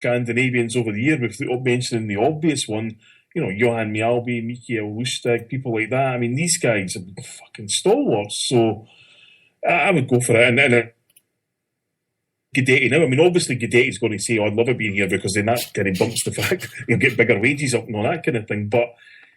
Scandinavians over the year, without mentioning the obvious one, Johan Mjalby, Mikael Lustig, people like that. I mean, these guys are fucking stalwarts. So I would go for it. And Guidetti now, I mean, obviously Guidetti's going to say, I'd love it being here, because then that kind of bumps the fact he'll get bigger wages up and all that kind of thing. But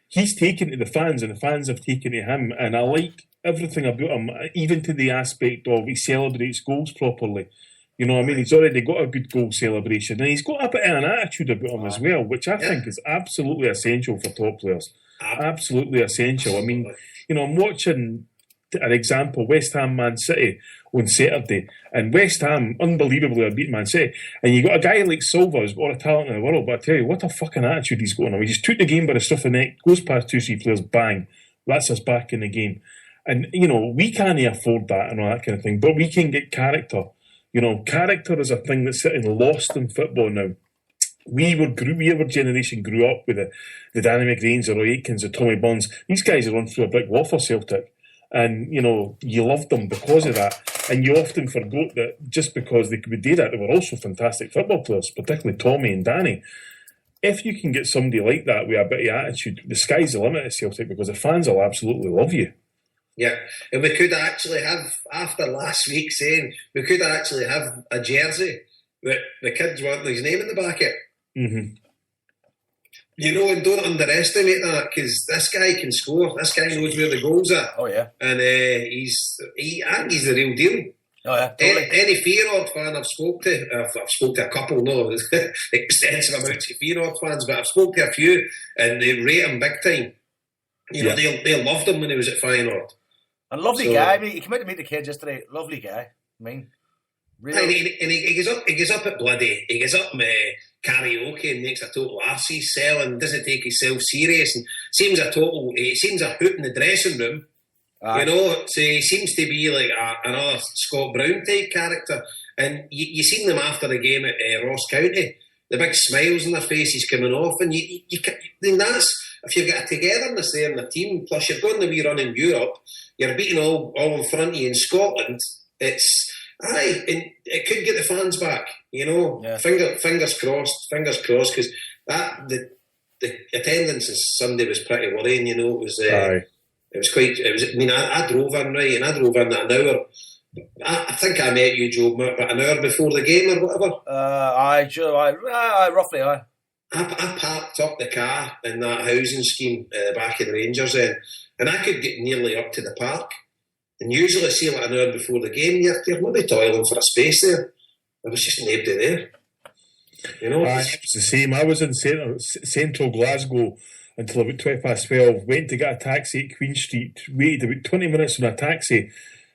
he's taken to the fans, and the fans have taken to him. And I like everything about him, even to the aspect of he celebrates goals properly. You know what I mean? He's already got a good goal celebration, and he's got a bit of an attitude about him as well, which I think is absolutely essential for top players. Absolutely essential. I mean, I'm watching an example, West Ham Man City on Saturday, and West Ham unbelievably are beating Man City, and you got a guy like Silva who's got all the talent in the world, but I tell you, what a fucking attitude he's got on him. He just took the game by the scruff of the neck, goes past 2-3 players, bang, that's us back in the game. And, we can't afford that and all that kind of thing, but we can get character. Character is a thing that's sitting lost in football now. Our generation grew up with the Danny McGrains, the Roy Aitkins, the Tommy Burns. These guys are run through a brick wall for Celtic. And, you loved them because of that. And you often forgot that just because they could do that, they were also fantastic football players, particularly Tommy and Danny. If you can get somebody like that with a bit of attitude, the sky's the limit at Celtic, because the fans will absolutely love you. Yeah, and we could actually have, after last week saying, we could actually have a jersey with the kids wanting his name in the back of it. Mm-hmm. And don't underestimate that, because this guy can score. This guy knows where the goals are. Oh, yeah. And he's the real deal. Oh, yeah, totally. Any Feyenoord fan I've spoke to a couple, no, extensive amounts of Feyenoord fans, but I've spoke to a few, and they rate him big time. They loved him when he was at Feyenoord. And lovely guy. I mean, he came out to meet the kids yesterday. Lovely guy. I mean, really. And he goes up at bloody. He goes up karaoke and makes a total arsey sell and doesn't take himself serious and seems a hoot in the dressing room. So he seems to be like another Scott Brown type character. And you seen them after the game at Ross County, the big smiles on their faces coming off, and then that's, if you've got a togetherness there in the team, plus you're going the wee run in Europe, you're beating all in front of you in Scotland, and it could get the fans back, Yeah. Fingers crossed, because the attendance on Sunday was pretty worrying, it was I drove in, right, and I drove in an hour. I think I met you, Joe, about an hour before the game or whatever. Roughly. I parked up the car in that housing scheme at the back of the Rangers end, and I could get nearly up to the park. And usually, see, like an hour before the game, you're maybe toiling for a space there. There was just nobody there. It was the same. I was in central Glasgow until about 12:12. Went to get a taxi at Queen Street. Waited about 20 minutes on a taxi.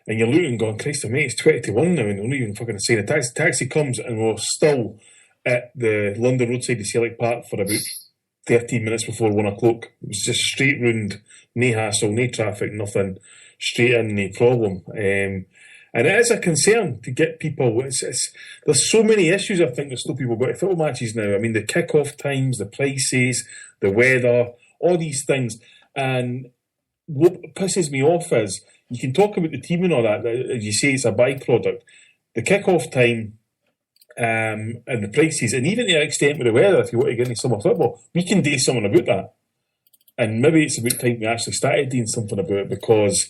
And you're looking going, Christ, mate, it's 20 to 1 now, and they're not even fucking saying a taxi. Taxi comes, and we're still at the London roadside of Celtic Park for about 13 minutes before 1 o'clock. It was just straight round, no hassle, no traffic, nothing, straight in, no problem. And it is a concern to get people. There's so many issues, I think, that still people got to football matches now. I mean, the kick-off times, the prices, the weather, all these things. And what pisses me off is, you can talk about the team and all that, as you say, it's a byproduct. The kick-off time and the prices, and even to an extent with the weather, if you want to get into summer football, we can do something about that. And maybe it's about time we actually started doing something about it, because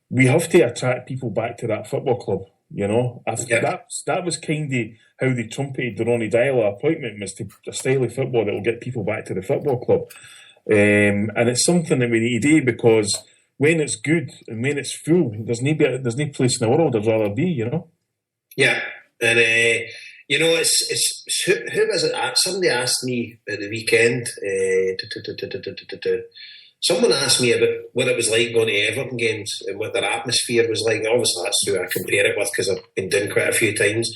we have to attract people back to that football club, I think that was kind of how they trumpeted the Ronnie Dyler appointment, was to a style of football that will get people back to the football club. And it's something that we need to do, because when it's good and when it's full, there's no place in the world I'd rather be, Yeah, and it's who was it? Somebody asked me at the weekend. Someone asked me about what it was like going to Everton games and what their atmosphere was like. Obviously, that's who I compare it with, because I've been down quite a few times.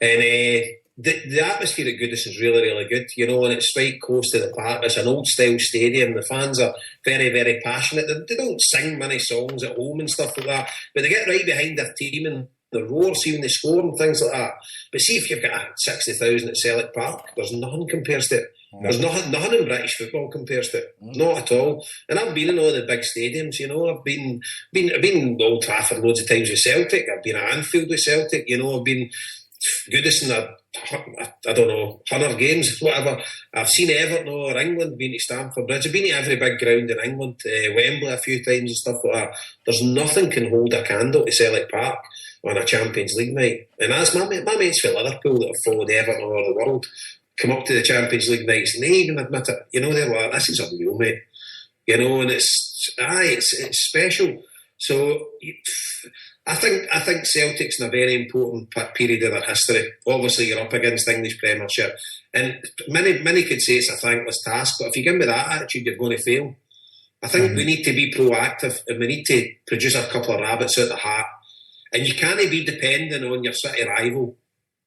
And the atmosphere at Goodison is really, really good, and it's right close to the park. It's an old-style stadium. The fans are very, very passionate. They don't sing many songs at home and stuff like that, but they get right behind their team and the roar, see when they score and things like that. But see, if you've got 60,000 at Celtic Park, there's nothing compares to it. No. There's nothing in British football compares to it. Not at all. And I've been in all the big stadiums, I've been Old Trafford loads of times with Celtic. I've been at Anfield with Celtic, I've been Goodison are, I don't know, 100 games, whatever. I've seen Everton or England been to Stamford Bridge. I've been to every big ground in England, Wembley a few times and stuff like that. There's nothing can hold a candle to Selleck Park on a Champions League night. And as my mates from Liverpool that have followed Everton all over the world come up to the Champions League nights and they even admit it. You know, they're like, this is unreal, mate. You know, and it's special. So I think Celtic's in a very important period of their history. Obviously, you're up against English Premiership, and many could say it's a thankless task. But if you give me that attitude, you're going to fail. I think we need to be proactive, and we need to produce a couple of rabbits out of the hat. And you can't be dependent on your city rival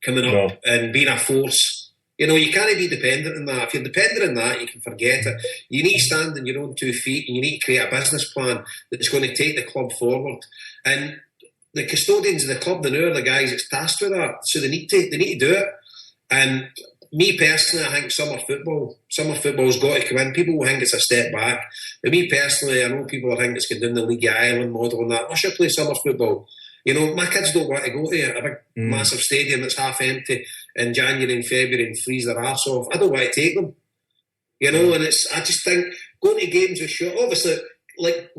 coming up and being a force. You know, you can't be dependent on that. If you're dependent on that, you can forget it. You need to stand on your own 2 feet, and you need to create a business plan that's going to take the club forward. And the custodians of the club, they know are the guys that's tasked with that, so they need to do it. And me personally, I think summer football's got to come in. People will think it's a step back, but me personally, I know people will think it's going down the League of Ireland model and that. I should play summer football. You know, my kids don't want to go to a big, massive stadium that's half empty in January and February and freeze their arse off. I don't want to take them. You know, and I just think going to games with short, obviously, like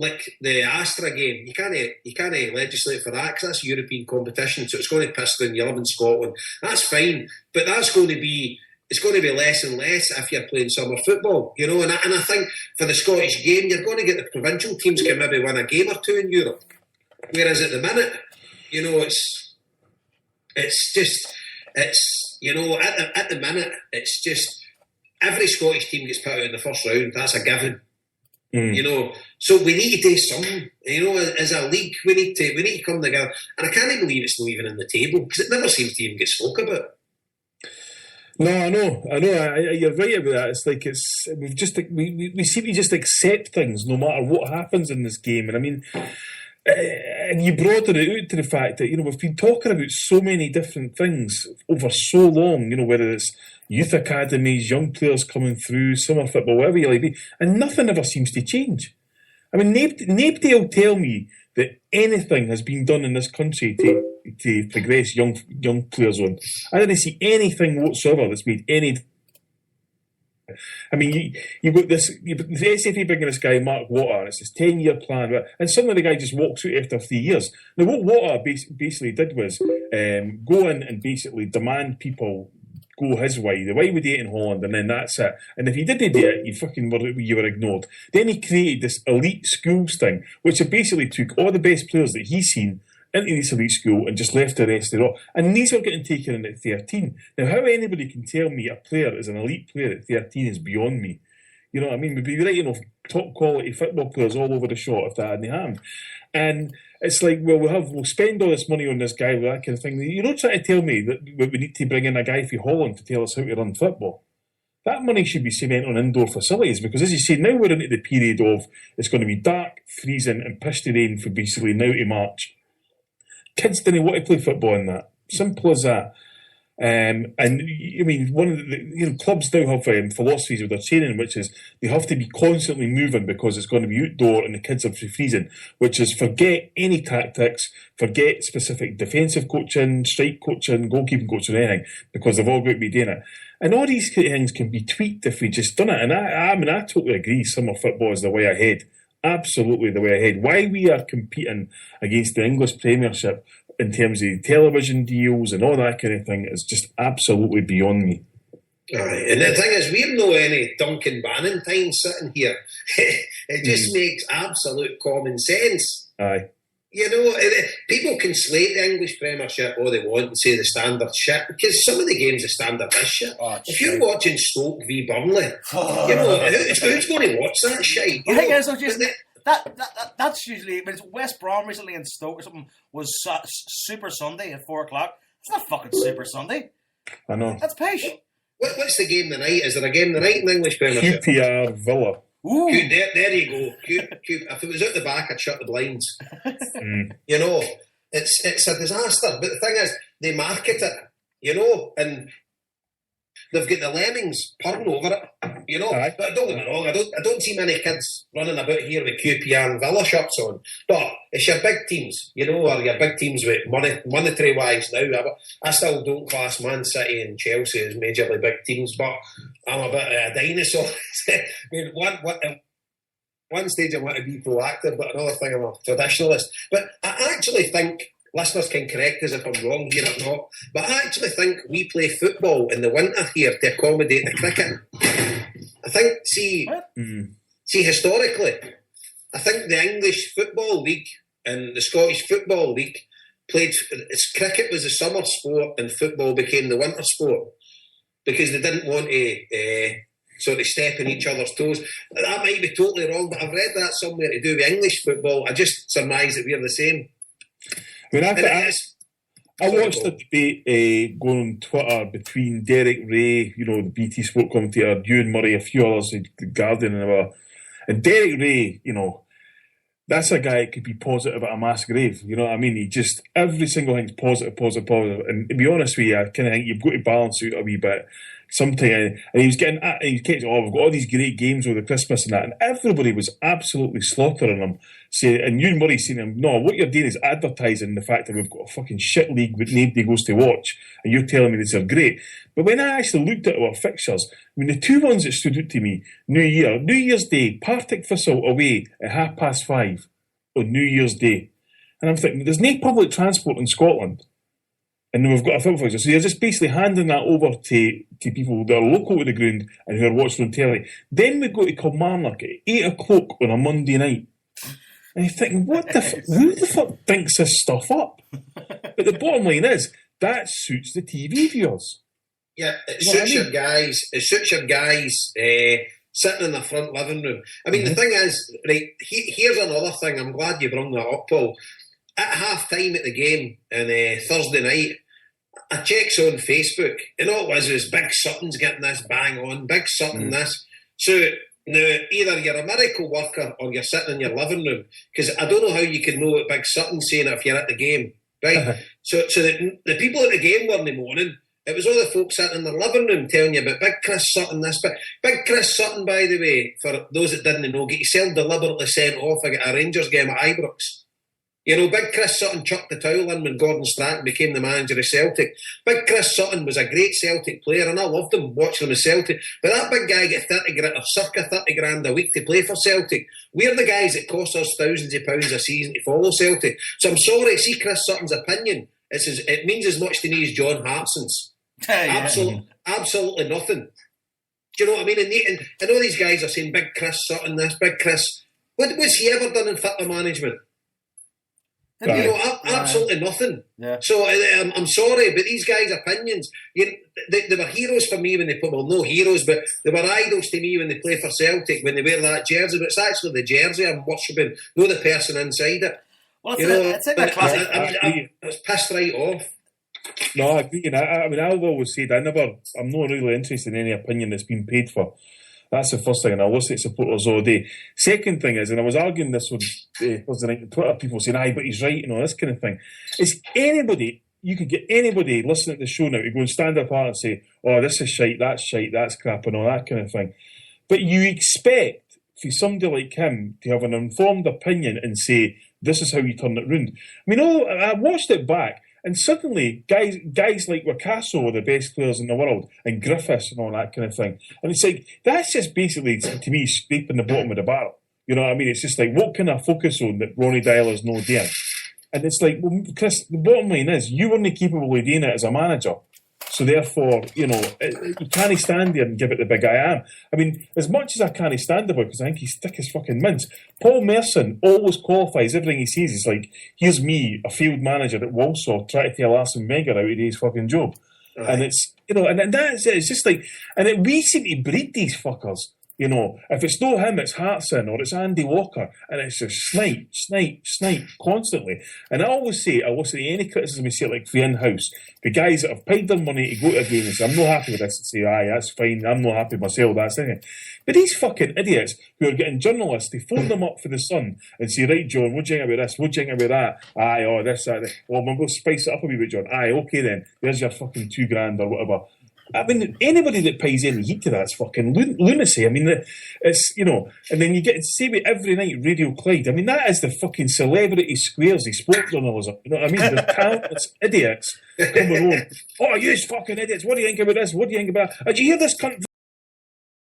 the Astra game, you can't legislate for that because that's European competition, so it's going to piss down. You live in Scotland, that's fine, but it's going to be less and less if you're playing summer football, you know. And I think for the Scottish game, you're going to get the provincial teams can maybe win a game or two in Europe, whereas at the minute, you know, it's you know, at the minute, it's just every Scottish team gets put out in the first round. That's a given. You know, so we need to do something. You know, as a league, we need to come together. And I can't believe it's not even on the table because it never seems to even get spoke about. No, I know. You're right about that. It's like we seem to just accept things no matter what happens in this game. And I mean, and you broaden it out to the fact that, you know, we've been talking about so many different things over so long, you know, whether it's youth academies, young players coming through, summer football, whatever you like, and nothing ever seems to change. I mean, nobody will tell me that anything has been done in this country to progress young players on. I didn't see anything whatsoever that's made any. I mean, you've got the SFA bringing this guy, Mark Water, and it's this 10-year plan, and suddenly the guy just walks out after 3 years. Now, what Water basically did was go in and basically demand people go his way, the way we did it in Holland, and then that's it. And if you didn't do it, you were ignored. Then he created this elite schools thing, which basically took all the best players that he's seen into this elite school and just left the rest of it all. And these are getting taken in at 13. Now, how anybody can tell me a player is an elite player at 13 is beyond me. You know what I mean? We'd be right, you know, top quality football players all over the shop if that hadn't happened. And it's like, well, we'll spend all this money on this guy with that kind of thing. You're not trying to tell me that we need to bring in a guy from Holland to tell us how to run football. That money should be spent on indoor facilities because, as you say, now we're into the period of it's going to be dark, freezing and pissed rain for basically now to March. Kids didn't want to play football in that. Simple as that. And I mean, one of the clubs now have philosophies with their training, which is they have to be constantly moving because it's going to be outdoor and the kids are freezing. Which is forget any tactics, forget specific defensive coaching, strike coaching, goalkeeping coaching, or anything, because they've all got to be doing it. And all these things can be tweaked if we just done it. And I mean, I totally agree. Summer football is the way ahead. Absolutely the way ahead. Why we are competing against the English Premiership in terms of television deals and all that kind of thing is just absolutely beyond me. Aye. And the thing is, we're no any Duncan Bannintine sitting here. It just makes absolute common sense. Aye. You know, people can slate the English Premiership all they want and say the standard shit, because some of the games the standard is shit. If you're watching Stoke v Burnley, you know, who's going to watch that shit? I think it's just that's usually when it's West Brom recently and Stoke or something was Super Sunday at 4 o'clock. It's not fucking Super Sunday. I know. That's pish. What's the game tonight? Is there a game tonight in the English Premiership? QPR Villa. Ooh. There you go. If it was out the back, I'd shut the blinds. You know, it's a disaster. But the thing is, they market it, you know, and they've got the lemmings purring over it. You know, Aye. but don't get me wrong, I don't see many kids running about here with QPR and Villa shirts on. But it's your big teams, you know, or your big teams with monetary wise now. I still don't class Man City and Chelsea as majorly big teams, but I'm a bit of a dinosaur. I mean, one stage I want to be proactive, but another thing I'm a traditionalist. But I actually think, listeners can correct us if I'm wrong here or not, but I actually think we play football in the winter here to accommodate the cricket. I think, see, historically, I think the English Football League and the Scottish Football League cricket was the summer sport and football became the winter sport because they didn't want to sort of step in each other's toes. That might be totally wrong, but I've read that somewhere to do with English football. I just surmise that we're the same. I mean, I watched the debate going on Twitter between Derek Ray, you know, the BT Sport commentator, Ewan Murray, a few others, the Guardian and whatever. And Derek Ray, you know, that's a guy that could be positive at a mass grave. You know what I mean? He just, every single thing's positive. And to be honest with you, I kind of think you've got to balance out a wee bit. Sometimes, and he was getting, we've got all these great games over the Christmas and that, and everybody was absolutely slaughtering him. And Ewan Murray saying to him, no, what you're doing is advertising the fact that we've got a fucking shit league that nobody goes to watch, and you're telling me these are great. But when I actually looked at our fixtures, I mean, the two ones that stood out to me, New Year's Day, Partick Thistle away at 5:30 on New Year's Day. And I'm thinking, there's no public transport in Scotland. And we've got a film fixture. So you're just basically handing that over to people that are local to the ground and who are watching on telly. Then we go to Kilmarnock at 8 o'clock on a Monday night. And you're thinking, who the fuck thinks this stuff up? But the bottom line is, that suits the TV viewers. Yeah, it suits your guys. It suits your guys sitting in the front living room. I mean, the thing is, right, here's another thing. I'm glad you brought that up, Paul. At half-time at the game on Thursday night, I checks on Facebook, and all it was Big Sutton's getting this bang on, Big Sutton this. So now, either you're a miracle worker or you're sitting in your living room, because I don't know how you can know what Big Sutton's saying if you're at the game, right? So the people at the game weren't moaning. It was all the folks sitting in their living room telling you about Big Chris Sutton this. But Big Chris Sutton, by the way, for those that didn't know, get yourself deliberately sent off at a Rangers game at Ibrox. You know, Big Chris Sutton chucked the towel in when Gordon Strachan became the manager of Celtic. Big Chris Sutton was a great Celtic player, and I loved him watching him at Celtic. But that big guy get 30 grand, or circa 30 grand a week to play for Celtic. We're the guys that cost us thousands of pounds a season to follow Celtic. So I'm sorry, see Chris Sutton's opinion. It means as much to me as John Hartson's. Absolutely nothing. Do you know what I mean? And I know these guys are saying Big Chris Sutton this, Big Chris. What's he ever done in football management? You know, absolutely nothing. Yeah. So I'm sorry, but these guys' opinions, they were heroes for me when they put, well, no heroes, but they were idols to me when they play for Celtic, when they wear that jersey. But it's actually the jersey I'm worshipping, not the person inside it. Well, it's like a classic. I was pissed right off. No, I agree. I mean, I've always said I'm not really interested in any opinion that's been paid for. That's the first thing, and I listen to supporters all day. Second thing is, and I was arguing this with Thursday night on Twitter, people saying, aye, but he's right, and all this kind of thing. Is you could get anybody listening to the show now to go and stand up and say, oh, this is shite, that's crap, and all that kind of thing. But you expect for somebody like him to have an informed opinion and say, this is how you turn it round. I mean, I watched it back, and suddenly, guys like Wakaso are the best players in the world, and Griffiths and all that kind of thing. And it's like, that's just basically, to me, scraping the bottom of the barrel. You know what I mean? It's just like, what can I focus on that Ronnie Dyler's no doing? And it's like, well, Chris, the bottom line is, you weren't capable of doing it as a manager. So therefore, you know, you can't stand there and give it the big I am. I mean, as much as I can't stand about, because I think he's thick as fucking mince, Paul Merson always qualifies everything he says. It's like, here's me, a field manager at Walsall, trying to tell Arsene Wenger out of his fucking job. Right. And it's, you know, and that's it. It's just like, and we seem to breed these fuckers. You know, if it's not him, it's Hartson or it's Andy Walker, and it's just snipe constantly. And I always say, I listen to any criticism we see, like for in-house, the guys that have paid their money to go to a game and say, I'm not happy with this, and say, aye, that's fine, I'm not happy myself, that's it. But these fucking idiots who are getting journalists, they phone them up for the Sun and say, right, John, what do you think about this? What do you think about that? Aye, oh, this, that. Well, we'll spice it up a wee bit, John. Aye, okay then, there's your fucking £2,000 or whatever. I mean, anybody that pays any heed to that's fucking lunacy. I mean, it's, you know, and then you get to see it every night, Radio Clyde. I mean, that is the fucking celebrity squares, the sports journalism. You know what I mean? The countless idiots coming on. Oh, you fucking idiots. What do you think about this? What do you think about that? Did you hear this cunt